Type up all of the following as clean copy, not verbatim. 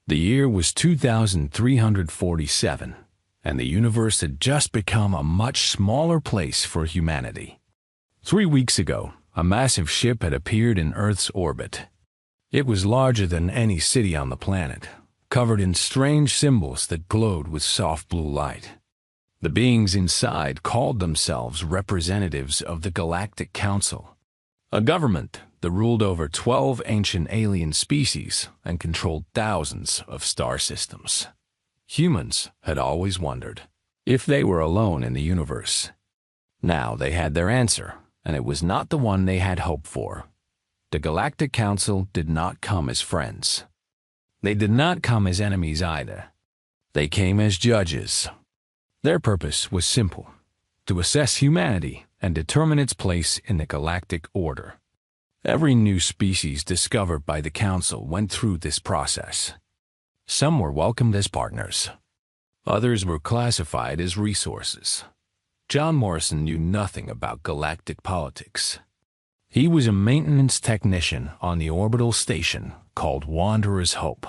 The year was 2347, and the universe had just become a much smaller place for humanity. 3 weeks ago, a massive ship had appeared in Earth's orbit. It was larger than any city on the planet, covered in strange symbols that glowed with soft blue light. The beings inside called themselves representatives of the Galactic Council, a government that ruled over 12 ancient alien species and controlled thousands of star systems. Humans had always wondered if they were alone in the universe. Now they had their answer, and it was not the one they had hoped for. The Galactic Council did not come as friends. They did not come as enemies either. They came as judges. Their purpose was simple: to assess humanity and determine its place in the galactic order. Every new species discovered by the Council went through this process. Some were welcomed as partners. Others were classified as resources. John Morrison knew nothing about galactic politics. He was a maintenance technician on the orbital station called Wanderer's Hope,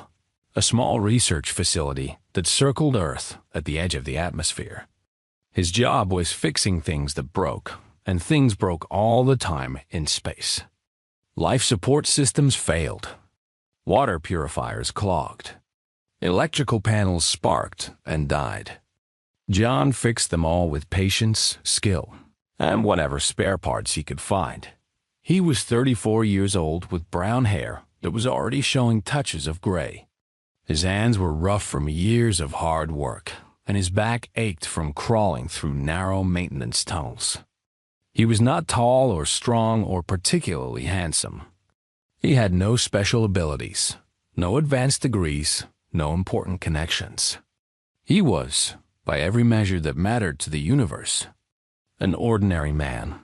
a small research facility that circled Earth at the edge of the atmosphere. His job was fixing things that broke, and things broke all the time in space. Life support systems failed. Water purifiers clogged. Electrical panels sparked and died. John fixed them all with patience, skill, and whatever spare parts he could find. He was 34 years old with brown hair that was already showing touches of gray. His hands were rough from years of hard work, and his back ached from crawling through narrow maintenance tunnels. He was not tall or strong or particularly handsome. He had no special abilities, no advanced degrees, no important connections. He was, by every measure that mattered to the universe, an ordinary man.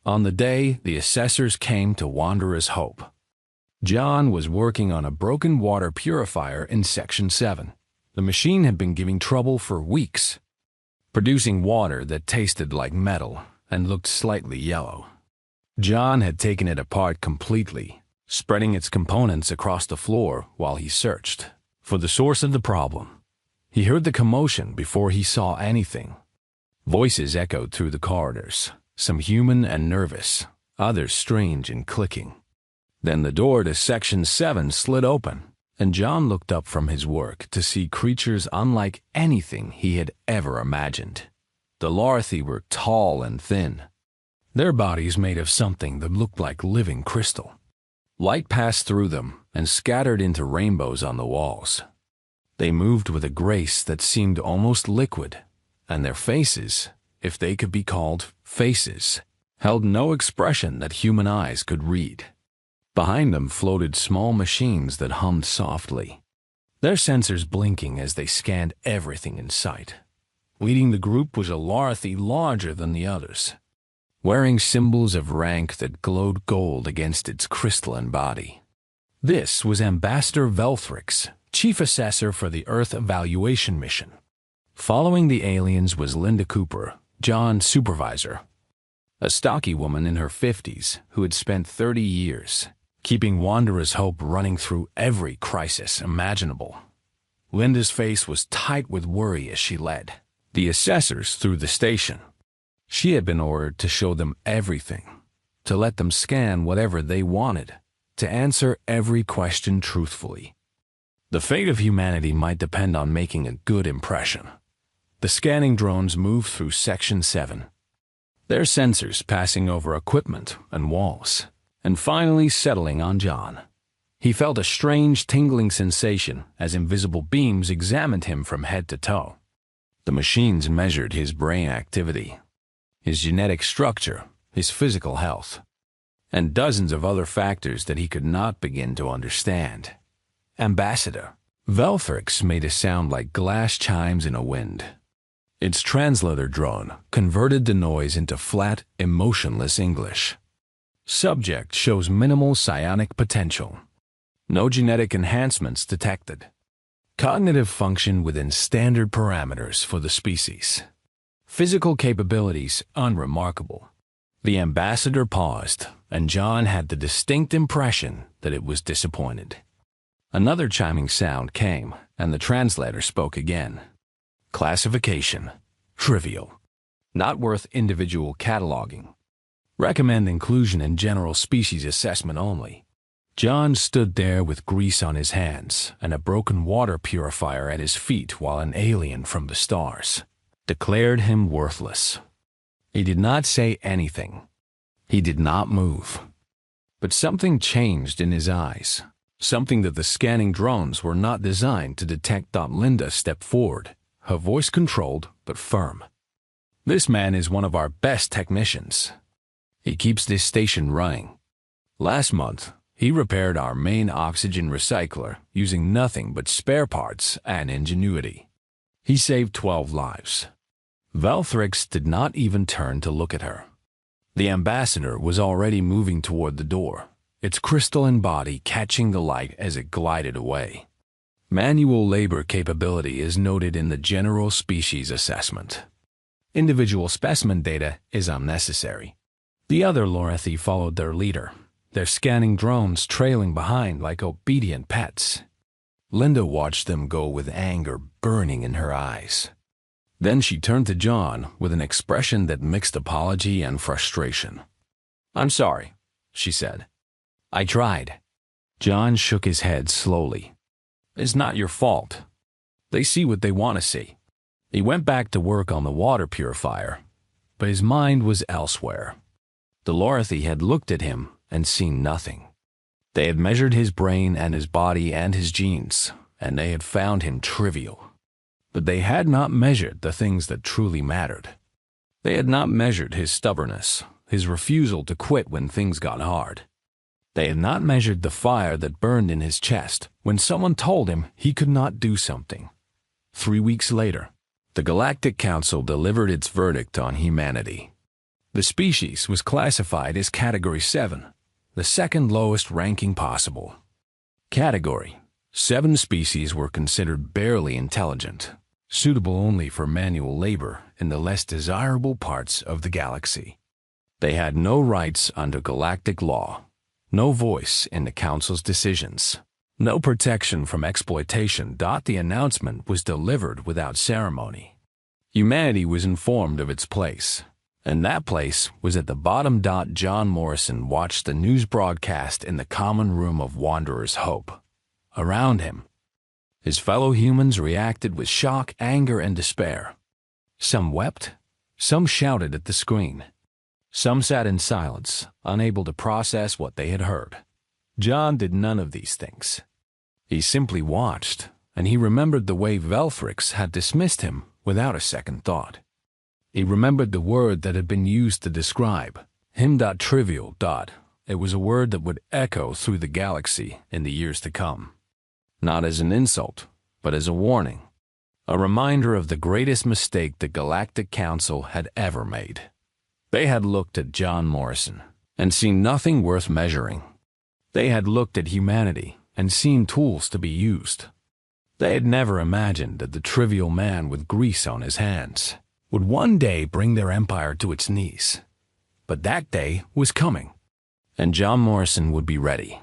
On the day the assessors came to Wanderer's Hope, John was working on a broken water purifier in Section 7. The machine had been giving trouble for weeks, producing water that tasted like metal and looked slightly yellow. John had taken it apart completely, spreading its components across the floor while he searched for the source of the problem. He heard the commotion before he saw anything. Voices echoed through the corridors, some human and nervous, others strange and clicking. Then the door to Section 7 slid open, and John looked up from his work to see creatures unlike anything he had ever imagined. The Larthi were tall and thin, their bodies made of something that looked like living crystal. Light passed through them and scattered into rainbows on the walls. They moved with a grace that seemed almost liquid, and their faces, if they could be called faces, held no expression that human eyes could read. Behind them floated small machines that hummed softly, their sensors blinking as they scanned everything in sight. Leading the group was a Larthi larger than the others, wearing symbols of rank that glowed gold against its crystalline body. This was Ambassador Velthrix, Chief Assessor for the Earth Evaluation Mission. Following the aliens was Linda Cooper, John's supervisor, a stocky woman in her 50s who had spent 30 years keeping Wanderer's Hope running through every crisis imaginable. Linda's face was tight with worry as she led the assessors through the station. She had been ordered to show them everything, to let them scan whatever they wanted, to answer every question truthfully. The fate of humanity might depend on making a good impression. The scanning drones moved through Section 7, their sensors passing over equipment and walls, and finally settling on John. He felt a strange tingling sensation as invisible beams examined him from head to toe. The machines measured his brain activity, his genetic structure, his physical health, and dozens of other factors that he could not begin to understand. Ambassador Velthrix made a sound like glass chimes in a wind. Its translator drone converted the noise into flat, emotionless English. Subject shows minimal psionic potential. No genetic enhancements detected. Cognitive function within standard parameters for the species. Physical capabilities unremarkable. The ambassador paused, and John had the distinct impression that it was disappointed. Another chiming sound came, and the translator spoke again. Classification: trivial. Not worth individual cataloging. Recommend inclusion in general species assessment only. John stood there with grease on his hands and a broken water purifier at his feet while an alien from the stars declared him worthless. He did not say anything. He did not move. But something changed in his eyes, something that the scanning drones were not designed to detect. Linda stepped forward, her voice controlled but firm. This man is one of our best technicians. He keeps this station running. Last month, he repaired our main oxygen recycler using nothing but spare parts and ingenuity. He saved 12 lives. Valthrix did not even turn to look at her. The ambassador was already moving toward the door, its crystalline body catching the light as it glided away. Manual labor capability is noted in the general species assessment. Individual specimen data is unnecessary. The other Lorethi followed their leader, their scanning drones trailing behind like obedient pets. Linda watched them go with anger burning in her eyes. Then she turned to John with an expression that mixed apology and frustration. "I'm sorry," she said. "I tried." John shook his head slowly. "It's not your fault. They see what they want to see." He went back to work on the water purifier, but his mind was elsewhere. The Lorethi had looked at him and seen nothing. They had measured his brain and his body and his genes, and they had found him trivial. But they had not measured the things that truly mattered. They had not measured his stubbornness, his refusal to quit when things got hard. They had not measured the fire that burned in his chest when someone told him he could not do something. 3 weeks later, the Galactic Council delivered its verdict on humanity. The species was classified as Category 7, the second lowest ranking possible. Category: 7 species were considered barely intelligent, suitable only for manual labor in the less desirable parts of the galaxy. They had no rights under galactic law, no voice in the Council's decisions, no protection from exploitation. The announcement was delivered without ceremony. Humanity was informed of its place, and that place was at the bottom. John Morrison watched the news broadcast in the common room of Wanderer's Hope. Around him, his fellow humans reacted with shock, anger, and despair. Some wept, some shouted at the screen. Some sat in silence, unable to process what they had heard. John did none of these things. He simply watched, and he remembered the way Valthrix had dismissed him without a second thought. He remembered the word that had been used to describe him. Trivial. It was a word that would echo through the galaxy in the years to come. Not as an insult, but as a warning. A reminder of the greatest mistake the Galactic Council had ever made. They had looked at John Morrison and seen nothing worth measuring. They had looked at humanity and seen tools to be used. They had never imagined that the trivial man with grease on his hands would one day bring their empire to its knees. But that day was coming, and John Morrison would be ready.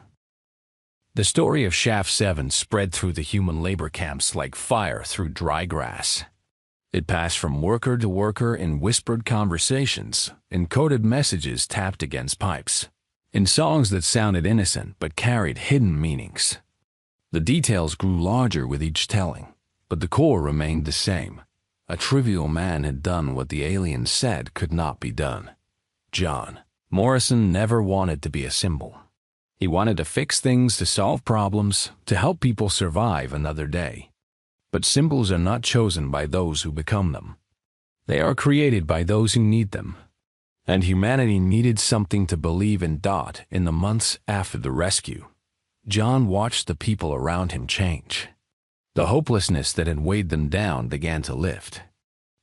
The story of Shaft 7 spread through the human labor camps like fire through dry grass. It passed from worker to worker in whispered conversations, in coded messages tapped against pipes, in songs that sounded innocent but carried hidden meanings. The details grew larger with each telling, but the core remained the same. A trivial man had done what the aliens said could not be done. John Morrison never wanted to be a symbol. He wanted to fix things, to solve problems, to help people survive another day. But symbols are not chosen by those who become them. They are created by those who need them. And humanity needed something to believe in. In the months after the rescue, John watched the people around him change. The hopelessness that had weighed them down began to lift.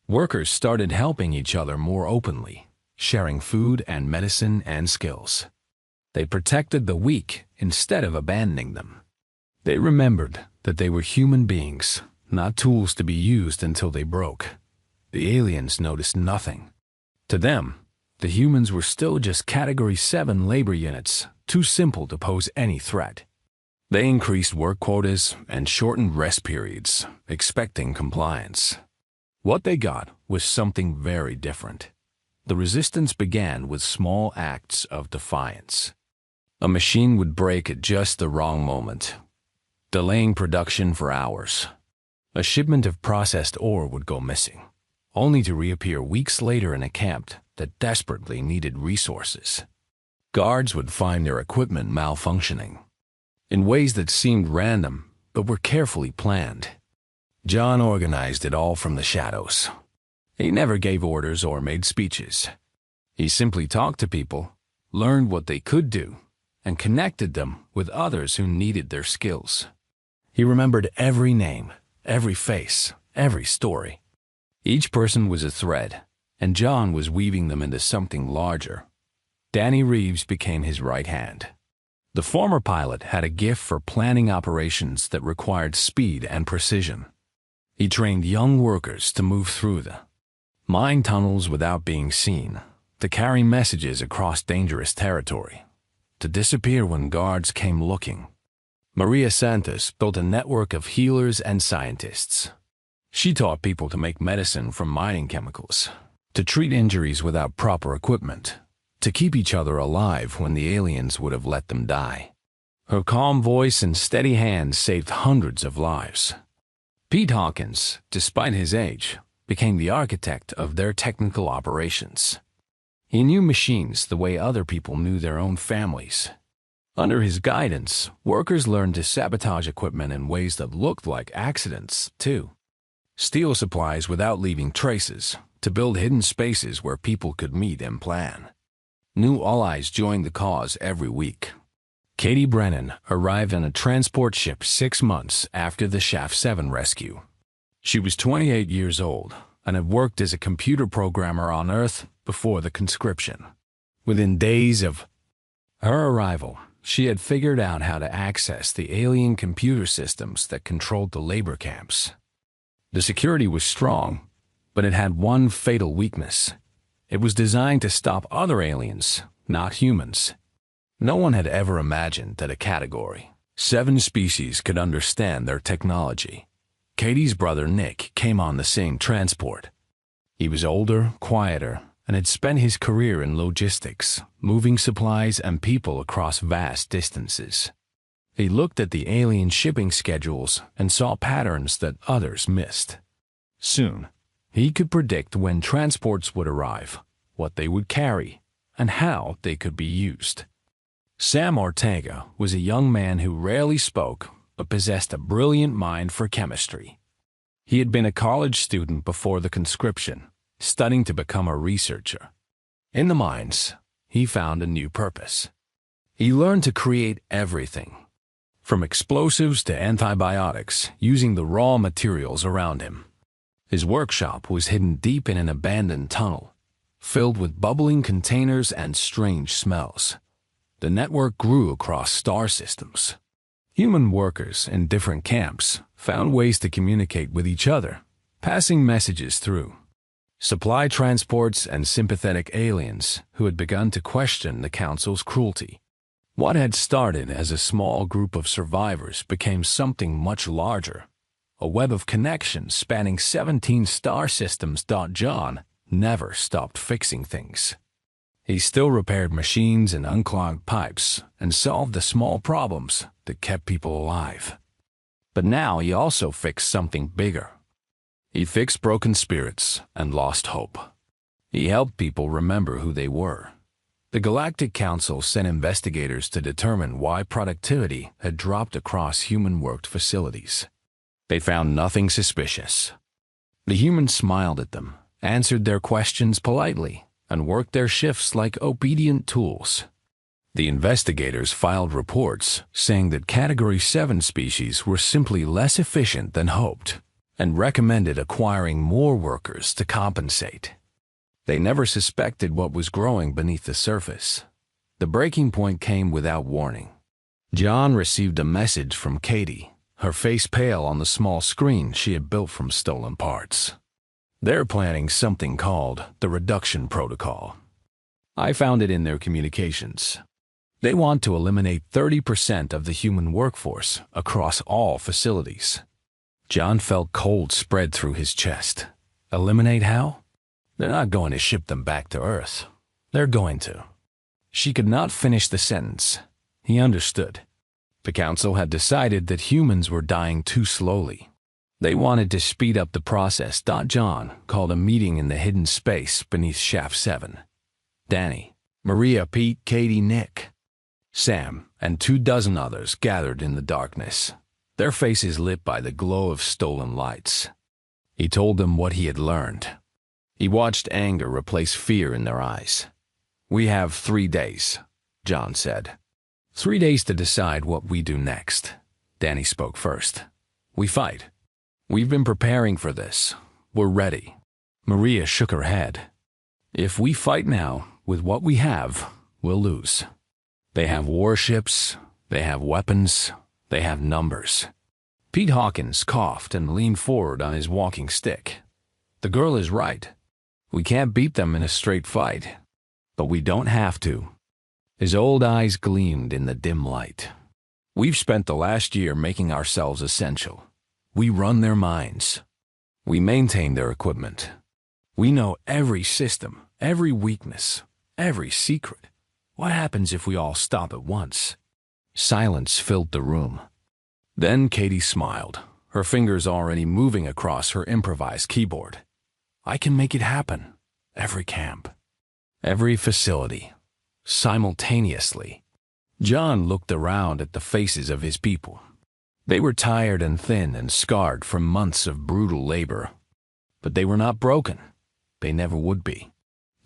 Workers started helping each other more openly, sharing food and medicine and skills. They protected the weak instead of abandoning them. They remembered that they were human beings, not tools to be used until they broke. The aliens noticed nothing. To them, the humans were still just Category 7 labor units, too simple to pose any threat. They increased work quotas and shortened rest periods, expecting compliance. What they got was something very different. The resistance began with small acts of defiance. A machine would break at just the wrong moment, delaying production for hours. A shipment of processed ore would go missing, only to reappear weeks later in a camp that desperately needed resources. Guards would find their equipment malfunctioning in ways that seemed random but were carefully planned. John organized it all from the shadows. He never gave orders or made speeches. He simply talked to people, learned what they could do, and connected them with others who needed their skills. He remembered every name, every face, every story. Each person was a thread, and John was weaving them into something larger. Danny Reeves became his right hand. The former pilot had a gift for planning operations that required speed and precision. He trained young workers to move through the mine tunnels without being seen, to carry messages across dangerous territory, to disappear when guards came looking. Maria Santos built a network of healers and scientists. She taught people to make medicine from mining chemicals, to treat injuries without proper equipment, to keep each other alive when the aliens would have let them die. Her calm voice and steady hands saved hundreds of lives. Pete Hawkins, despite his age, became the architect of their technical operations. He knew machines the way other people knew their own families. Under his guidance, workers learned to sabotage equipment in ways that looked like accidents, too. Steal supplies without leaving traces, to build hidden spaces where people could meet and plan. New allies joined the cause every week. Katie Brennan arrived on a transport ship 6 months after the Shaft 7 rescue. She was 28 years old and had worked as a computer programmer on Earth before the conscription. Within days of her arrival, she had figured out how to access the alien computer systems that controlled the labor camps. The security was strong, but it had one fatal weakness. It was designed to stop other aliens, not humans. No one had ever imagined that a Category 7 species could understand their technology. Katie's brother Nick came on the same transport. He was older, quieter, and had spent his career in logistics, moving supplies and people across vast distances. He looked at the alien shipping schedules and saw patterns that others missed. Soon, he could predict when transports would arrive, what they would carry, and how they could be used. Sam Ortega was a young man who rarely spoke but possessed a brilliant mind for chemistry. He had been a college student before the conscription, studying to become a researcher. In the mines, he found a new purpose. He learned to create everything, from explosives to antibiotics, using the raw materials around him. His workshop was hidden deep in an abandoned tunnel, filled with bubbling containers and strange smells. The network grew across star systems. Human workers in different camps found ways to communicate with each other, passing messages through. Supply transports and sympathetic aliens who had begun to question the Council's cruelty. What had started as a small group of survivors became something much larger. A web of connections spanning 17 star systems. John never stopped fixing things. He still repaired machines and unclogged pipes and solved the small problems that kept people alive. But now he also fixed something bigger. He fixed broken spirits and lost hope. He helped people remember who they were. The Galactic Council sent investigators to determine why productivity had dropped across human-worked facilities. They found nothing suspicious. The humans smiled at them, answered their questions politely, and worked their shifts like obedient tools. The investigators filed reports saying that Category 7 species were simply less efficient than hoped, and recommended acquiring more workers to compensate. They never suspected what was growing beneath the surface. The breaking point came without warning. John received a message from Katie, her face pale on the small screen she had built from stolen parts. They're planning something called the Reduction Protocol. I found it in their communications. They want to eliminate 30% of the human workforce across all facilities. John felt cold spread through his chest. Eliminate how? They're not going to ship them back to Earth. They're going to. She could not finish the sentence. He understood. The council had decided that humans were dying too slowly. They wanted to speed up the process. John called a meeting in the hidden space beneath Shaft 7. Danny, Maria, Pete, Katie, Nick, Sam, and 24 others gathered in the darkness, their faces lit by the glow of stolen lights. He told them what he had learned. He watched anger replace fear in their eyes. "We have 3 days," John said. 3 days to decide what we do next. Danny spoke first. "We fight. We've been preparing for this. We're ready." Maria shook her head. "If we fight now, with what we have, we'll lose. They have warships, they have weapons, they have numbers." Pete Hawkins coughed and leaned forward on his walking stick. "The girl is right. We can't beat them in a straight fight. But we don't have to." His old eyes gleamed in the dim light. "We've spent the last year making ourselves essential. We run their minds. We maintain their equipment. We know every system, every weakness, every secret. What happens if we all stop at once?" Silence filled the room. Then Katie smiled, her fingers already moving across her improvised keyboard. "I can make it happen. Every camp. Every facility. Simultaneously." John looked around at the faces of his people. They were tired and thin and scarred from months of brutal labor. But they were not broken. They never would be.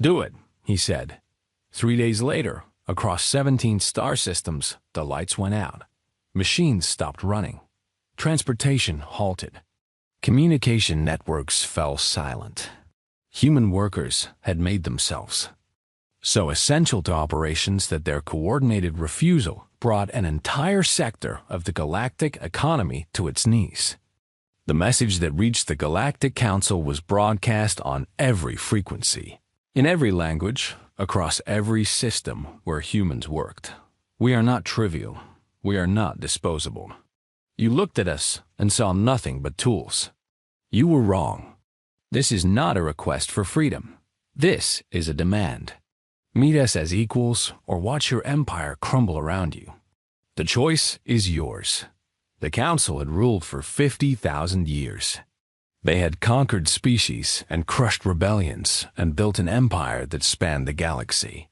"Do it," he said. 3 days later, across 17 star systems, the lights went out. Machines stopped running. Transportation halted. Communication networks fell silent. Human workers had made themselves so essential to operations that their coordinated refusal brought an entire sector of the galactic economy to its knees. The message that reached the Galactic Council was broadcast on every frequency, in every language, across every system where humans worked. "We are not trivial. We are not disposable. You looked at us and saw nothing but tools. You were wrong. This is not a request for freedom. This is a demand. Meet us as equals or watch your empire crumble around you. The choice is yours." The council had ruled for 50,000 years. They had conquered species and crushed rebellions and built an empire that spanned the galaxy.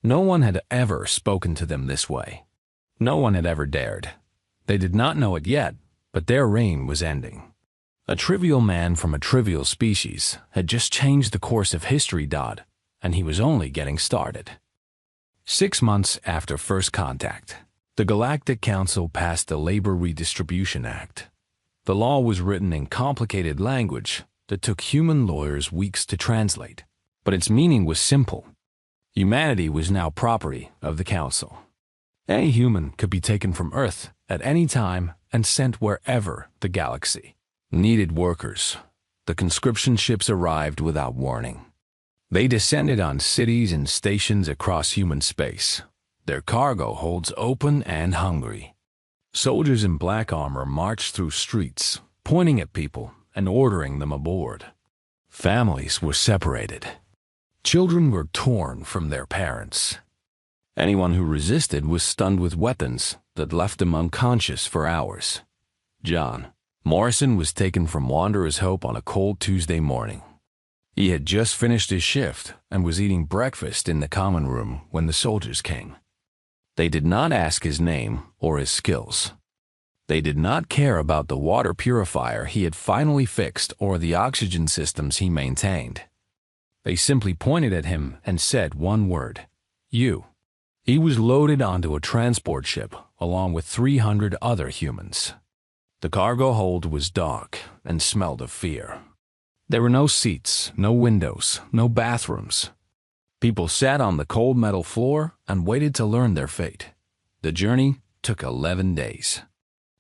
No one had ever spoken to them this way. No one had ever dared. They did not know it yet, but their reign was ending. A trivial man from a trivial species had just changed the course of history, and he was only getting started. 6 months after first contact, the Galactic Council passed the Labor Redistribution Act. The law was written in complicated language that took human lawyers weeks to translate, but its meaning was simple. Humanity was now property of the Council. Any human could be taken from Earth at any time and sent wherever the galaxy needed workers. The conscription ships arrived without warning. They descended on cities and stations across human space, their cargo holds open and hungry. Soldiers in black armor marched through streets, pointing at people and ordering them aboard. Families were separated. Children were torn from their parents. Anyone who resisted was stunned with weapons that left them unconscious for hours. John Morrison was taken from Wanderer's Hope on a cold Tuesday morning. He had just finished his shift and was eating breakfast in the common room when the soldiers came. They did not ask his name or his skills. They did not care about the water purifier he had finally fixed or the oxygen systems he maintained. They simply pointed at him and said one word: "You." He was loaded onto a transport ship along with 300 other humans. The cargo hold was dark and smelled of fear. There were no seats, no windows, no bathrooms. People sat on the cold metal floor and waited to learn their fate. The journey took 11 days.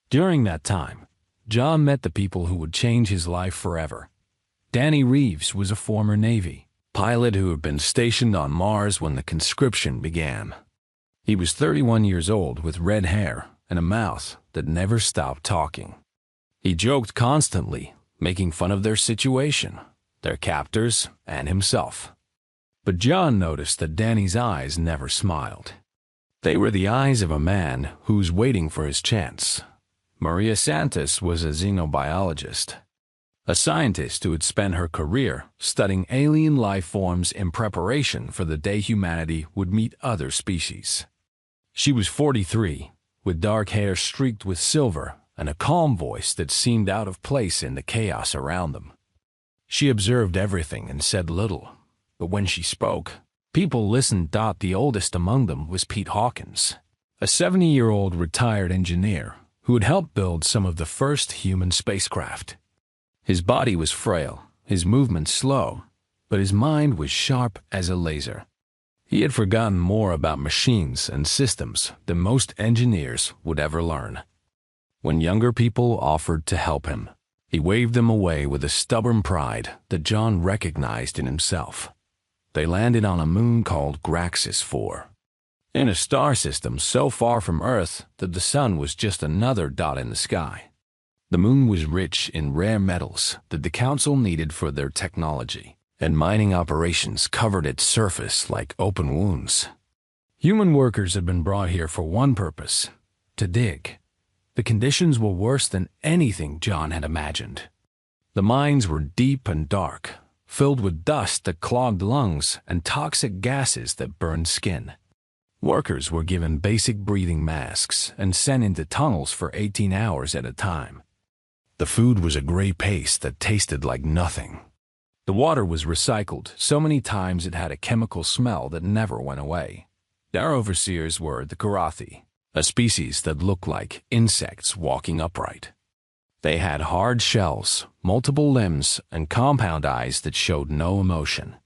During that time, John met the people who would change his life forever. Danny Reeves was a former Navy pilot who had been stationed on Mars when the conscription began. He was 31 years old with red hair and a mouth that never stopped talking. He joked constantly, making fun of their situation, their captors, and himself. But John noticed that Danny's eyes never smiled. They were the eyes of a man who's waiting for his chance. Maria Santos was a xenobiologist, a scientist who had spent her career studying alien life forms in preparation for the day humanity would meet other species. She was 43, with dark hair streaked with silver and a calm voice that seemed out of place in the chaos around them. She observed everything and said little, but when she spoke, people listened. The oldest among them was Pete Hawkins, a 70-year-old retired engineer who had helped build some of the first human spacecraft. His body was frail, his movements slow, but his mind was sharp as a laser. He had forgotten more about machines and systems than most engineers would ever learn. When younger people offered to help him, he waved them away with a stubborn pride that John recognized in himself. They landed on a moon called Graxis 4, in a star system so far from Earth that the sun was just another dot in the sky. The moon was rich in rare metals that the Council needed for their technology, and mining operations covered its surface like open wounds. Human workers had been brought here for one purpose: to dig. The conditions were worse than anything John had imagined. The mines were deep and dark, filled with dust that clogged lungs and toxic gases that burned skin. Workers were given basic breathing masks and sent into tunnels for 18 hours at a time. The food was a gray paste that tasted like nothing. The water was recycled so many times it had a chemical smell that never went away. Their overseers were the Karathi, a species that looked like insects walking upright. They had hard shells, multiple limbs, and compound eyes that showed no emotion.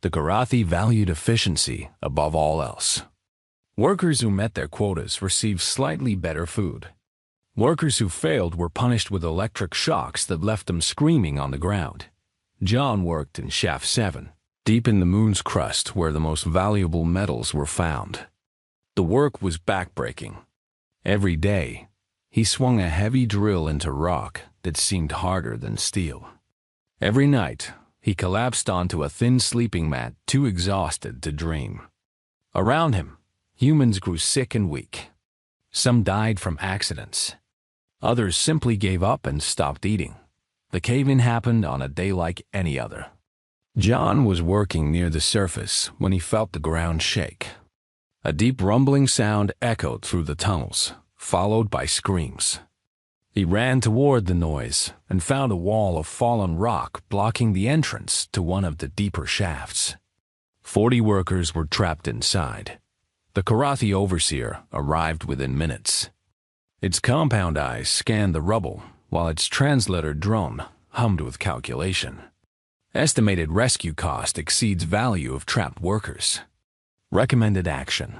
The Karathi valued efficiency above all else. Workers who met their quotas received slightly better food. Workers who failed were punished with electric shocks that left them screaming on the ground. John worked in Shaft 7, deep in the moon's crust where the most valuable metals were found. The work was backbreaking. Every day, he swung a heavy drill into rock that seemed harder than steel. Every night, he collapsed onto a thin sleeping mat, too exhausted to dream. Around him, humans grew sick and weak. Some died from accidents. Others simply gave up and stopped eating. The cave-in happened on a day like any other. John was working near the surface when he felt the ground shake. A deep rumbling sound echoed through the tunnels, followed by screams. He ran toward the noise and found a wall of fallen rock blocking the entrance to one of the deeper shafts. 40 workers were trapped inside. The Karathi overseer arrived within minutes. Its compound eyes scanned the rubble, while its translator drone hummed with calculation. Estimated rescue cost exceeds value of trapped workers. Recommended action: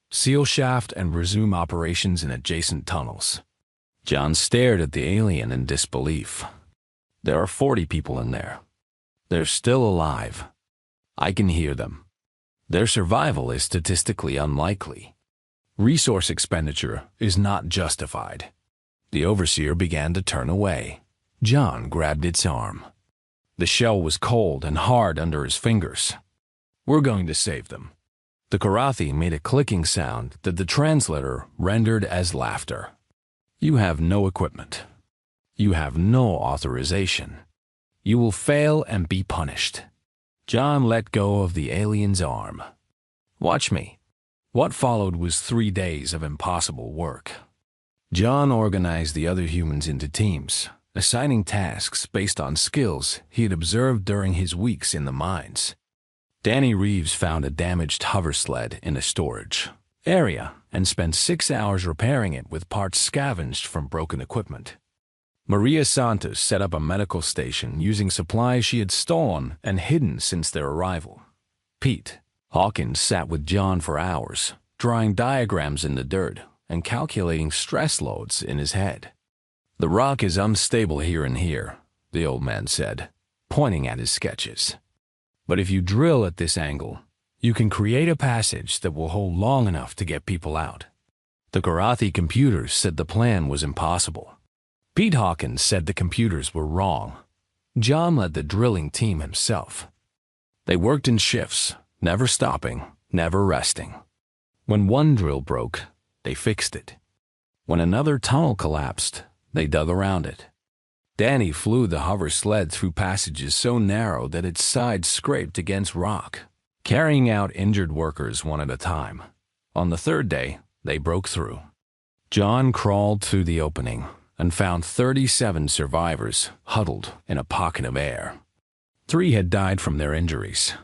seal shaft and resume operations in adjacent tunnels. John stared at the alien in disbelief. There are 40 people in there. They're still alive. I can hear them. Their survival is statistically unlikely. Resource expenditure is not justified. The overseer began to turn away. John grabbed its arm. The shell was cold and hard under his fingers. We're going to save them. The Karathi made a clicking sound that the translator rendered as laughter. You have no equipment. You have no authorization. You will fail and be punished. John let go of the alien's arm. Watch me. What followed was 3 days of impossible work. John organized the other humans into teams, assigning tasks based on skills he had observed during his weeks in the mines. Danny Reeves found a damaged hover sled in a storage area and spent 6 hours repairing it with parts scavenged from broken equipment. Maria Santos set up a medical station using supplies she had stolen and hidden since their arrival. Pete Hawkins sat with John for hours, drawing diagrams in the dirt and calculating stress loads in his head. The rock is unstable here and here, the old man said, pointing at his sketches. But if you drill at this angle, You can create a passage that will hold long enough to get people out. The Karathi computers said the plan was impossible. Pete Hawkins said the computers were wrong. John led the drilling team himself. They worked in shifts, never stopping, never resting. When one drill broke, they fixed it. When another tunnel collapsed, they dug around it. Danny flew the hover sled through passages so narrow that its sides scraped against rock, carrying out injured workers one at a time. On the third day, they broke through. John crawled through the opening and found 37 survivors huddled in a pocket of air. 3 had died from their injuries.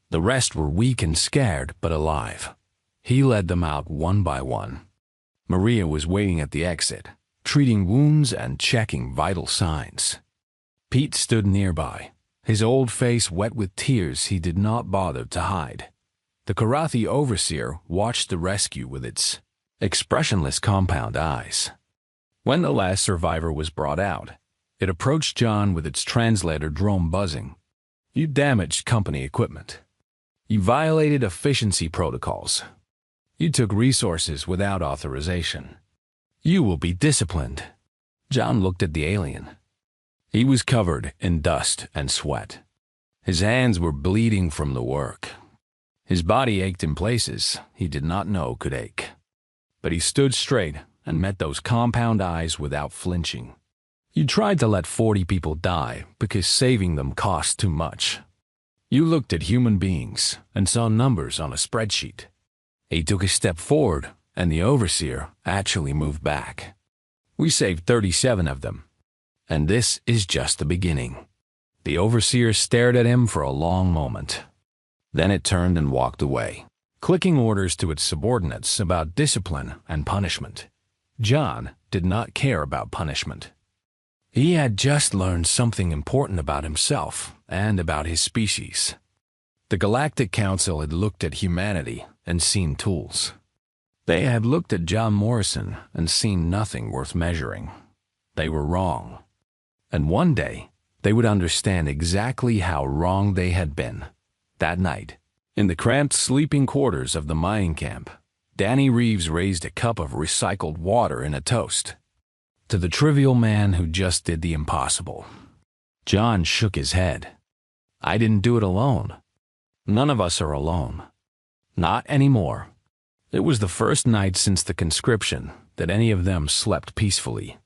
The rest were weak and scared, but alive. He led them out one by one. Maria was waiting at the exit, treating wounds and checking vital signs. Pete stood nearby, his old face wet with tears he did not bother to hide. The Karathi overseer watched the rescue with its expressionless compound eyes. When the last survivor was brought out, it approached John with its translator drone buzzing. "You damaged company equipment. You violated efficiency protocols. You took resources without authorization. You will be disciplined." John looked at the alien. He was covered in dust and sweat. His hands were bleeding from the work. His body ached in places he did not know could ache. But he stood straight and met those compound eyes without flinching. "You tried to let 40 people die because saving them cost too much. You looked at human beings and saw numbers on a spreadsheet." He took a step forward, and the overseer actually moved back. "We saved 37 of them. And this is just the beginning." The overseer stared at him for a long moment. Then it turned and walked away, clicking orders to its subordinates about discipline and punishment. John did not care about punishment. He had just learned something important about himself and about his species. The Galactic Council had looked at humanity and seen tools. They had looked at John Morrison and seen nothing worth measuring. They were wrong. And one day, they would understand exactly how wrong they had been. That night, in the cramped sleeping quarters of the mining camp, Danny Reeves raised a cup of recycled water in a toast to the trivial man who just did the impossible. John shook his head. "I didn't do it alone. None of us are alone. Not anymore." It was the first night since the conscription that any of them slept peacefully.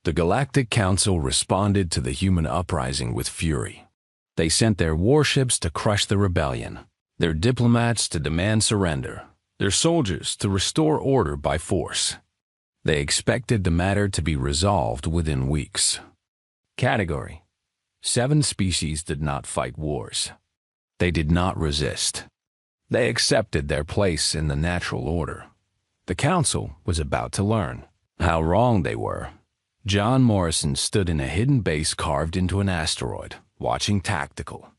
The Galactic Council responded to the human uprising with fury. They sent their warships to crush the rebellion, their diplomats to demand surrender, their soldiers to restore order by force. They expected the matter to be resolved within weeks. Category: 7 species did not fight wars. They did not resist. They accepted their place in the natural order. The council was about to learn how wrong they were. John Morrison stood in a hidden base carved into an asteroid, watching tactical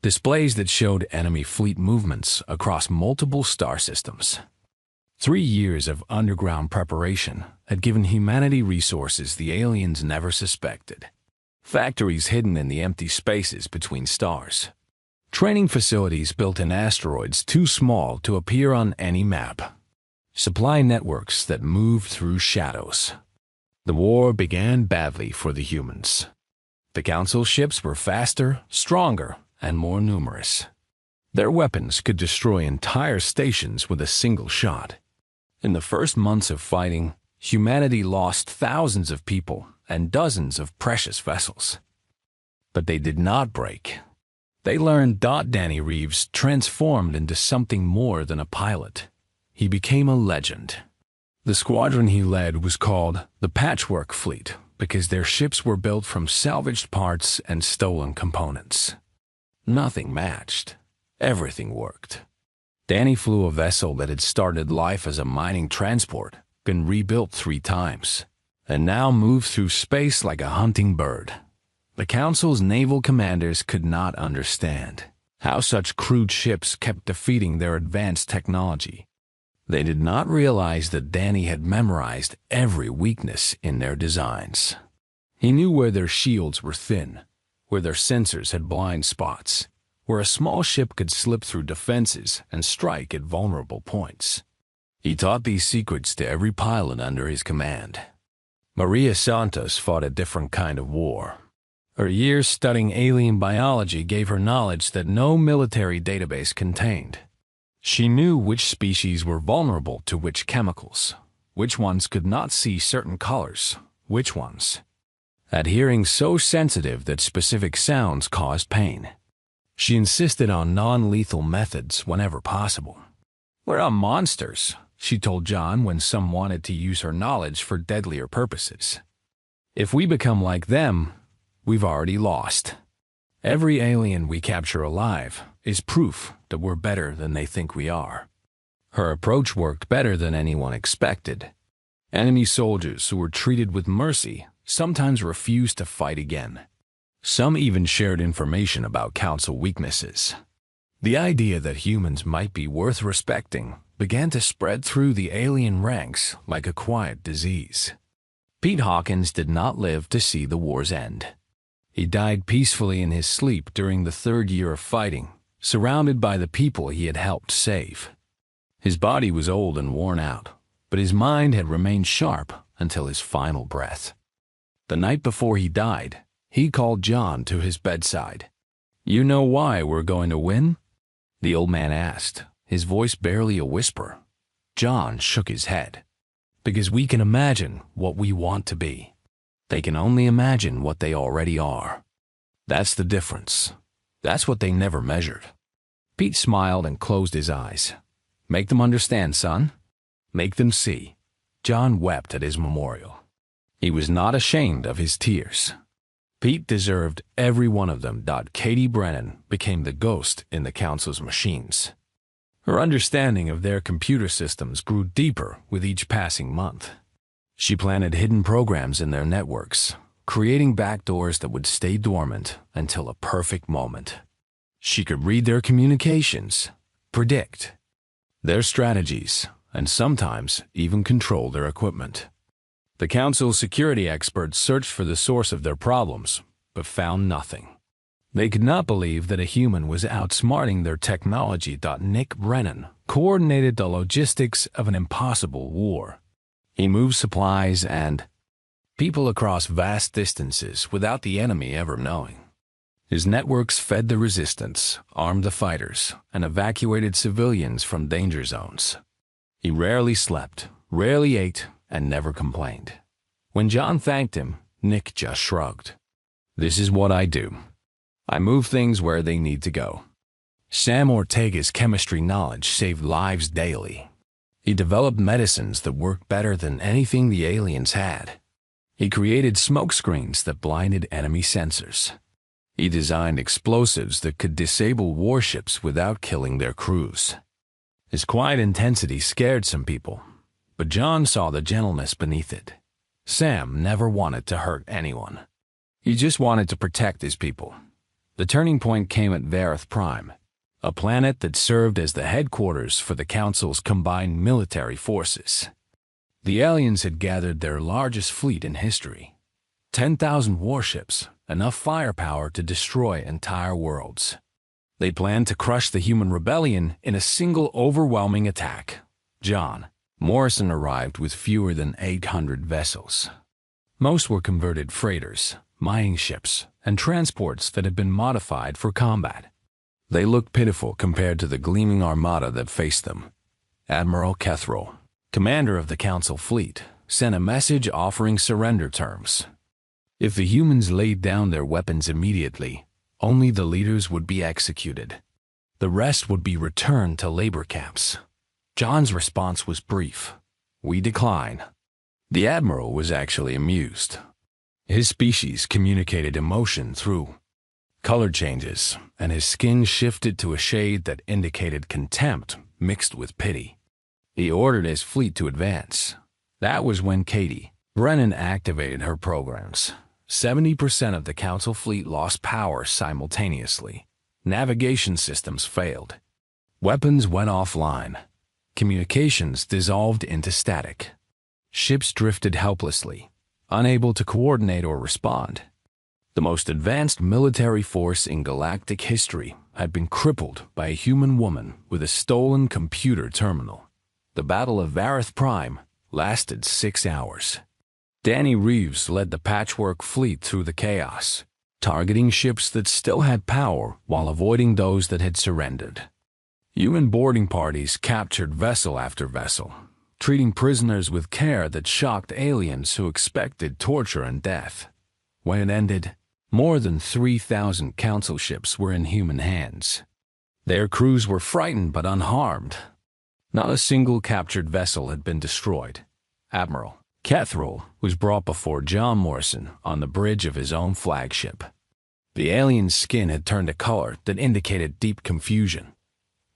displays that showed enemy fleet movements across multiple star systems. 3 years of underground preparation had given humanity resources the aliens never suspected. Factories hidden in the empty spaces between stars. Training facilities built in asteroids too small to appear on any map. Supply networks that moved through shadows. The war began badly for the humans. The Council ships were faster, stronger, and more numerous. Their weapons could destroy entire stations with a single shot. In the first months of fighting, humanity lost thousands of people and dozens of precious vessels. But they did not break. They learned Danny Reeves transformed into something more than a pilot. He became a legend. The squadron he led was called the Patchwork Fleet because their ships were built from salvaged parts and stolen components. Nothing matched. Everything worked. Danny flew a vessel that had started life as a mining transport, been rebuilt 3 times, and now moved through space like a hunting bird. The Council's naval commanders could not understand how such crude ships kept defeating their advanced technology. They did not realize that Danny had memorized every weakness in their designs. He knew where their shields were thin, where their sensors had blind spots, where a small ship could slip through defenses and strike at vulnerable points. He taught these secrets to every pilot under his command. Maria Santos fought a different kind of war. Her years studying alien biology gave her knowledge that no military database contained. She knew which species were vulnerable to which chemicals, which ones could not see certain colors, which ones had hearing so sensitive that specific sounds caused pain. She insisted on non-lethal methods whenever possible. "We're not monsters," she told John when some wanted to use her knowledge for deadlier purposes. "If we become like them, we've already lost. Every alien we capture alive is proof that we're better than they think we are." Her approach worked better than anyone expected. Enemy soldiers who were treated with mercy sometimes refused to fight again. Some even shared information about Council weaknesses. The idea that humans might be worth respecting began to spread through the alien ranks like a quiet disease. Pete Hawkins did not live to see the war's end. He died peacefully in his sleep during the 3rd year of fighting, surrounded by the people he had helped save. His body was old and worn out, but his mind had remained sharp until his final breath. The night before he died, he called John to his bedside. "You know why we're going to win?" the old man asked, his voice barely a whisper. John shook his head. "Because we can imagine what we want to be. They can only imagine what they already are. That's the difference. That's what they never measured." Pete smiled and closed his eyes. "Make them understand, son. Make them see." John wept at his memorial. He was not ashamed of his tears. Pete deserved every one of them. Katie Brennan became the ghost in the Council's machines. Her understanding of their computer systems grew deeper with each passing month. She planted hidden programs in their networks, creating backdoors that would stay dormant until a perfect moment. She could read their communications, predict their strategies, and sometimes even control their equipment. The Council's security experts searched for the source of their problems, but found nothing. They could not believe that a human was outsmarting their technology. Nick Brennan coordinated the logistics of an impossible war. He moved supplies and people across vast distances without the enemy ever knowing. His networks fed the resistance, armed the fighters, and evacuated civilians from danger zones. He rarely slept, rarely ate, and never complained. When John thanked him, Nick just shrugged. "This is what I do. I move things where they need to go." Sam Ortega's chemistry knowledge saved lives daily. He developed medicines that worked better than anything the aliens had. He created smokescreens that blinded enemy sensors. He designed explosives that could disable warships without killing their crews. His quiet intensity scared some people, but John saw the gentleness beneath it. Sam never wanted to hurt anyone. He just wanted to protect his people. The turning point came at Vareth Prime, a planet that served as the headquarters for the Council's combined military forces. The aliens had gathered their largest fleet in history. 10,000 warships, enough firepower to destroy entire worlds. They planned to crush the human rebellion in a single overwhelming attack. John Morrison arrived with fewer than 800 vessels. Most were converted freighters, mining ships, and transports that had been modified for combat. They looked pitiful compared to the gleaming armada that faced them. Admiral Kethroll, commander of the Council fleet, sent a message offering surrender terms. If the humans laid down their weapons immediately, only the leaders would be executed. The rest would be returned to labor camps. John's response was brief. "We decline." The Admiral was actually amused. His species communicated emotion through color changes, and his skin shifted to a shade that indicated contempt mixed with pity. He ordered his fleet to advance. That was when Katie Brennan activated her programs. 70% of the Council fleet lost power simultaneously. Navigation systems failed. Weapons went offline. Communications dissolved into static. Ships drifted helplessly, unable to coordinate or respond. The most advanced military force in galactic history had been crippled by a human woman with a stolen computer terminal. The Battle of Varith Prime lasted 6 hours. Danny Reeves led the Patchwork fleet through the chaos, targeting ships that still had power while avoiding those that had surrendered. UN boarding parties captured vessel after vessel, treating prisoners with care that shocked aliens who expected torture and death. When it ended, more than 3,000 Council ships were in human hands. Their crews were frightened but unharmed. Not a single captured vessel had been destroyed. Admiral Kethril was brought before John Morrison on the bridge of his own flagship. The alien's skin had turned a color that indicated deep confusion.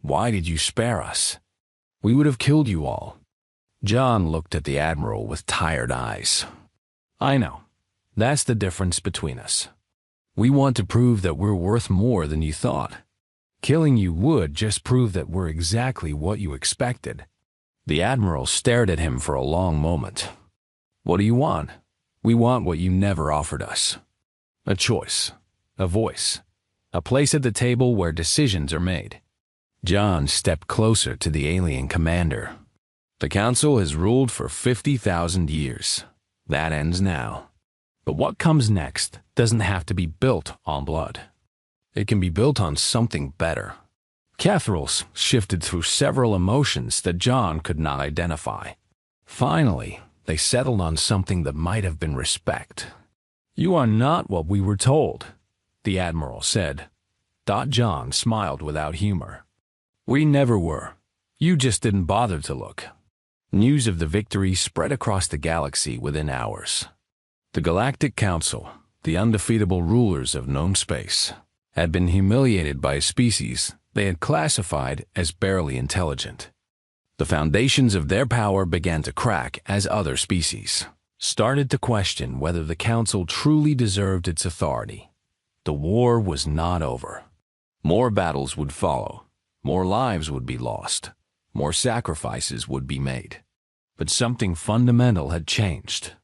"Why did you spare us? We would have killed you all." John looked at the Admiral with tired eyes. "I know. That's the difference between us. We want to prove that we're worth more than you thought. Killing you would just prove that we're exactly what you expected." The Admiral stared at him for a long moment. "What do you want?" "We want what you never offered us. A choice, a voice, a place at the table where decisions are made." John stepped closer to the alien commander. "The Council has ruled for 50,000 years. That ends now. But what comes next doesn't have to be built on blood. It can be built on something better." Kethril shifted through several emotions that John could not identify. Finally, they settled on something that might have been respect. "You are not what we were told," the Admiral said. John smiled without humor. "We never were. You just didn't bother to look." News of the victory spread across the galaxy within hours. The Galactic Council, the undefeatable rulers of known space, had been humiliated by a species they had classified as barely intelligent. The foundations of their power began to crack as other species started to question whether the Council truly deserved its authority. The war was not over. More battles would follow, more lives would be lost, more sacrifices would be made. But something fundamental had changed.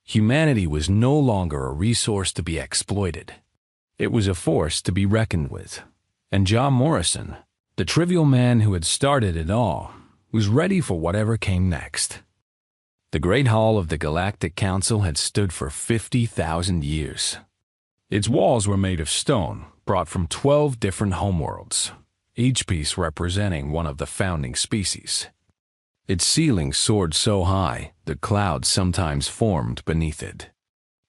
Humanity was no longer a resource to be exploited. It was a force to be reckoned with. And John Morrison, the trivial man who had started it all, was ready for whatever came next. The Great Hall of the Galactic Council had stood for 50,000 years. Its walls were made of stone, brought from 12 different homeworlds, each piece representing one of the founding species. Its ceiling soared so high that clouds sometimes formed beneath it.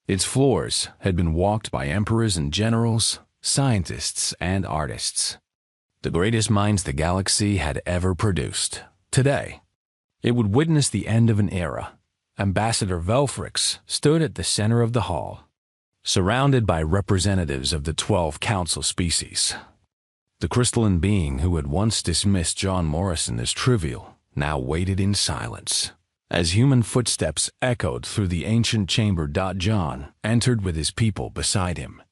Its floors had been walked by emperors and generals, scientists and artists. The greatest minds the galaxy had ever produced. Today, it would witness the end of an era. Ambassador Velfrix stood at the center of the hall, surrounded by representatives of the 12 Council species. The crystalline being who had once dismissed John Morrison as trivial now waited in silence. As human footsteps echoed through the ancient chamber, John entered with his people beside him.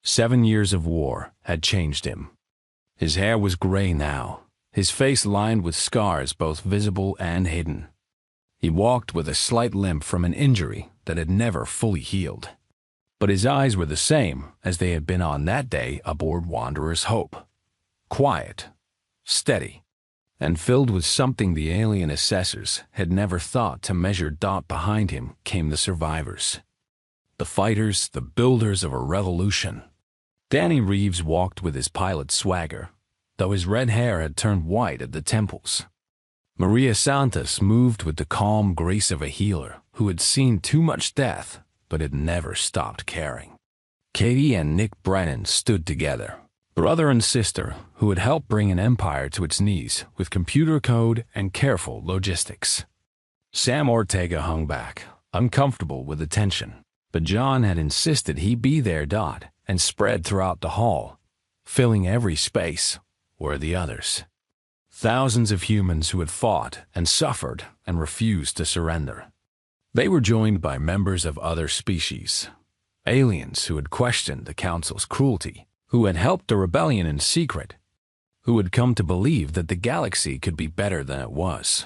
7 years of war had changed him. His hair was gray now, his face lined with scars both visible and hidden. He walked with a slight limp from an injury that had never fully healed. But his eyes were the same as they had been on that day aboard Wanderer's Hope. Quiet, steady, and filled with something the alien assessors had never thought to measure. Behind him came the survivors. The fighters, the builders of a revolution. Danny Reeves walked with his pilot swagger, though his red hair had turned white at the temples. Maria Santos moved with the calm grace of a healer who had seen too much death but had never stopped caring. Katie and Nick Brennan stood together, brother and sister who had helped bring an empire to its knees with computer code and careful logistics. Sam Ortega hung back, uncomfortable with the tension, but John had insisted he be there. And spread throughout the hall, filling every space, were the others. Thousands of humans who had fought and suffered and refused to surrender. They were joined by members of other species, aliens who had questioned the Council's cruelty, who had helped the rebellion in secret, who had come to believe that the galaxy could be better than it was.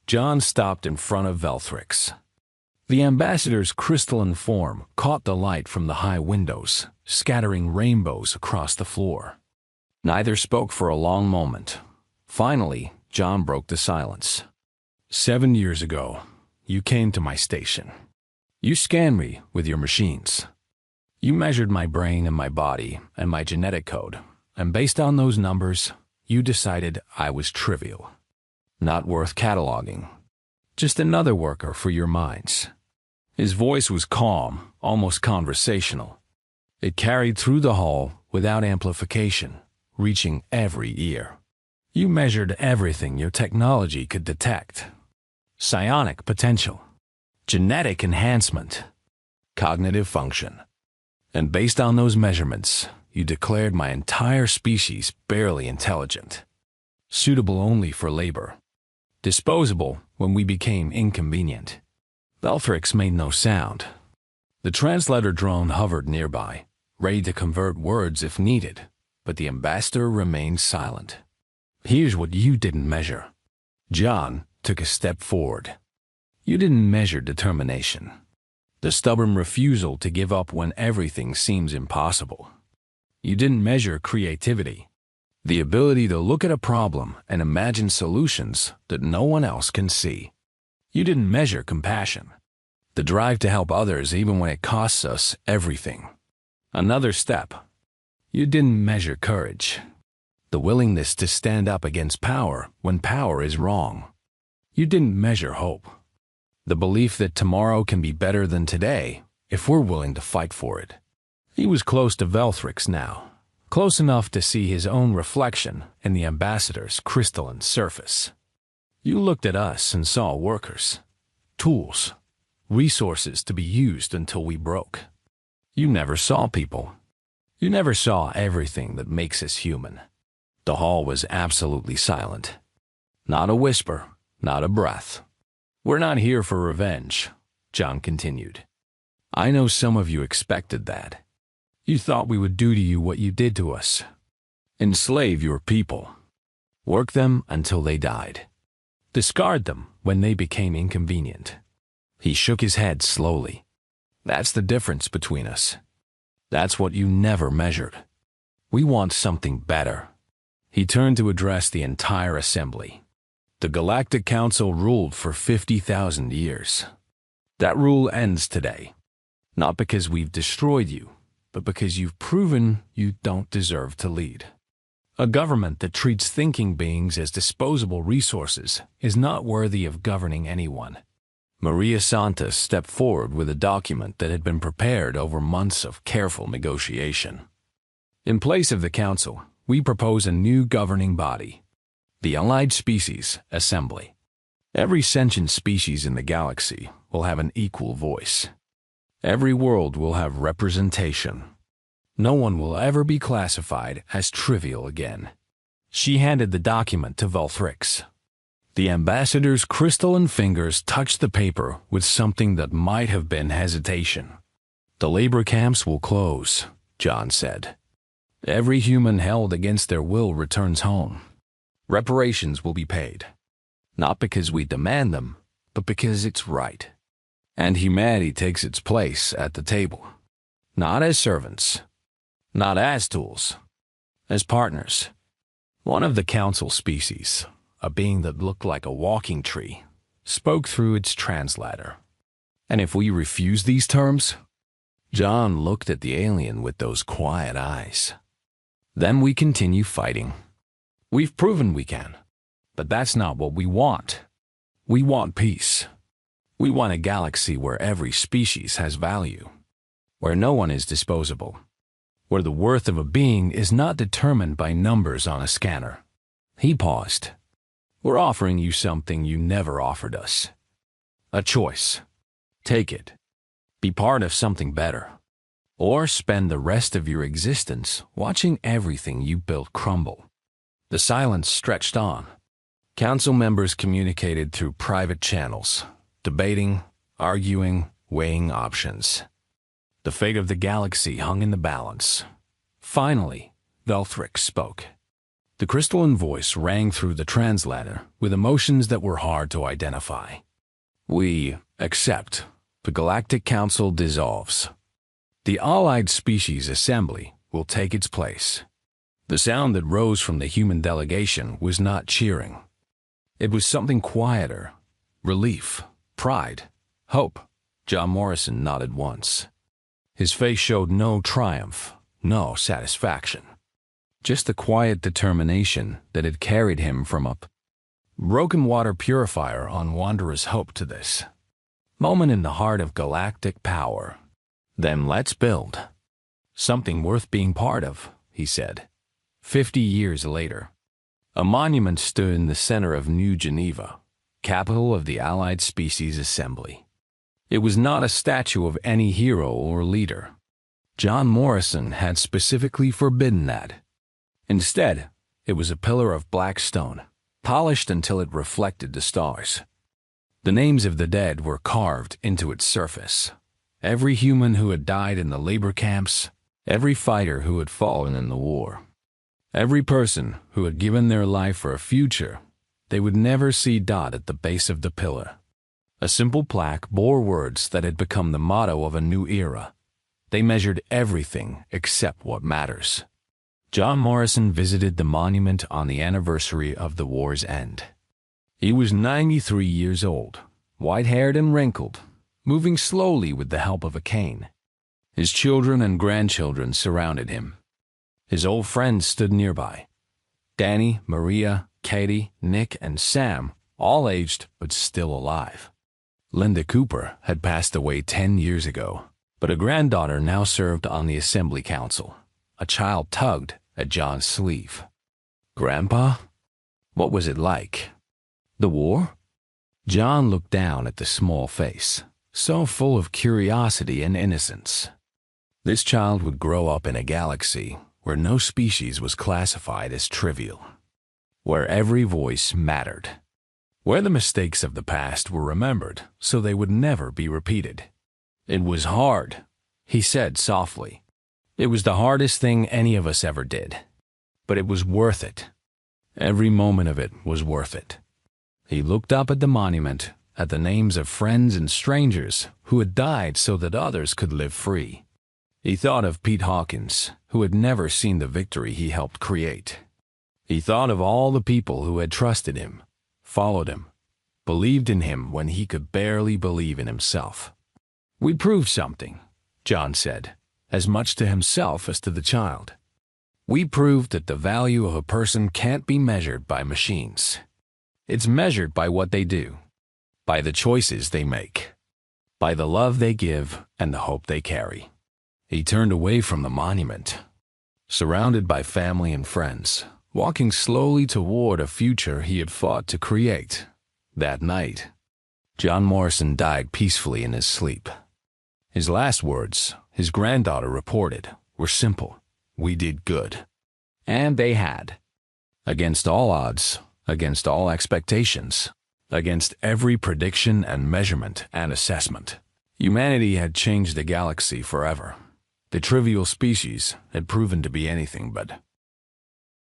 John stopped in front of Velthrix. The ambassador's crystalline form caught the light from the high windows, scattering rainbows across the floor. Neither spoke for a long moment. Finally, John broke the silence. 7 years ago, you came to my station. You scanned me with your machines. You measured my brain and my body and my genetic code, and based on those numbers, you decided I was trivial, not worth cataloging, just another worker for your mines. His voice was calm, almost conversational. It carried through the hall without amplification, reaching every ear. You measured everything your technology could detect. Psionic potential, genetic enhancement, cognitive function. And based on those measurements, you declared my entire species barely intelligent, suitable only for labor, disposable when we became inconvenient. Belthrix made no sound. The translator drone hovered nearby, ready to convert words if needed, but the ambassador remained silent. Here's what you didn't measure. John took a step forward. You didn't measure determination, the stubborn refusal to give up when everything seems impossible. You didn't measure creativity, the ability to look at a problem and imagine solutions that no one else can see. You didn't measure compassion, the drive to help others even when it costs us everything. Another step. You didn't measure courage, the willingness to stand up against power when power is wrong. You didn't measure hope, the belief that tomorrow can be better than today if we're willing to fight for it. He was close to Velthrix now, close enough to see his own reflection in the ambassador's crystalline surface. You looked at us and saw workers, tools, resources to be used until we broke. You never saw people. You never saw everything that makes us human. The hall was absolutely silent. Not a whisper, not a breath. We're not here for revenge, John continued. I know some of you expected that. You thought we would do to you what you did to us. Enslave your people. Work them until they died. Discard them when they became inconvenient. He shook his head slowly. That's the difference between us. That's what you never measured. We want something better. He turned to address the entire assembly. The Galactic Council ruled for 50,000 years. That rule ends today. Not because we've destroyed you, but because you've proven you don't deserve to lead. A government that treats thinking beings as disposable resources is not worthy of governing anyone. Maria Santos stepped forward with a document that had been prepared over months of careful negotiation. In place of the Council, we propose a new governing body, the Allied Species Assembly. Every sentient species in the galaxy will have an equal voice. Every world will have representation. No one will ever be classified as trivial again. She handed the document to Velthrix. The ambassador's crystalline fingers touched the paper with something that might have been hesitation. The labor camps will close, John said. Every human held against their will returns home. Reparations will be paid. Not because we demand them, but because it's right. And humanity takes its place at the table. Not as servants. Not as tools. As partners. One of the council species, a being that looked like a walking tree, spoke through its translator. And if we refuse these terms? John looked at the alien with those quiet eyes. Then we continue fighting. We've proven we can. But that's not what we want. We want peace. We want a galaxy where every species has value. Where no one is disposable. Where the worth of a being is not determined by numbers on a scanner. He paused. We're offering you something you never offered us. A choice. Take it. Be part of something better. Or spend the rest of your existence watching everything you built crumble. The silence stretched on. Council members communicated through private channels, debating, arguing, weighing options. The fate of the galaxy hung in the balance. Finally, Velthrix spoke. The crystalline voice rang through the translator with emotions that were hard to identify. We accept. The Galactic Council dissolves. The Allied Species Assembly will take its place. The sound that rose from the human delegation was not cheering. It was something quieter. Relief, pride, hope. John Morrison nodded once. His face showed no triumph, no satisfaction. Just the quiet determination that had carried him from a broken water purifier on Wanderer's Hope to this moment in the heart of galactic power. Then let's build something worth being part of, he said. 50 years later, a monument stood in the center of New Geneva, capital of the Allied Species Assembly. It was not a statue of any hero or leader. John Morrison had specifically forbidden that. Instead, it was a pillar of black stone, polished until it reflected the stars. The names of the dead were carved into its surface. Every human who had died in the labor camps, every fighter who had fallen in the war, every person who had given their life for a future they would never see dot at the base of the pillar. A simple plaque bore words that had become the motto of a new era. They measured everything except what matters. John Morrison visited the monument on the anniversary of the war's end. He was 93 years old, white-haired and wrinkled, moving slowly with the help of a cane. His children and grandchildren surrounded him. His old friends stood nearby. Danny, Maria, Katie, Nick, and Sam, all aged but still alive. Linda Cooper had passed away 10 years ago, but a granddaughter now served on the Assembly Council. A child tugged at John's sleeve. Grandpa? What was it like? The war? John looked down at the small face, so full of curiosity and innocence. This child would grow up in a galaxy where no species was classified as trivial, where every voice mattered, where the mistakes of the past were remembered so they would never be repeated. It was hard, he said softly. It was the hardest thing any of us ever did, but it was worth it. Every moment of it was worth it. He looked up at the monument, at the names of friends and strangers who had died so that others could live free. He thought of Pete Hawkins, who had never seen the victory he helped create. He thought of all the people who had trusted him, followed him, believed in him when he could barely believe in himself. "We proved something," John said, as much to himself as to the child. "We proved that the value of a person can't be measured by machines. It's measured by what they do, by the choices they make, by the love they give and the hope they carry." He turned away from the monument, surrounded by family and friends, walking slowly toward a future he had fought to create. That night, John Morrison died peacefully in his sleep. His last words, his granddaughter reported, were simple. "We did good." And they had. Against all odds, against all expectations, against every prediction and measurement and assessment, humanity had changed the galaxy forever. The trivial species had proven to be anything but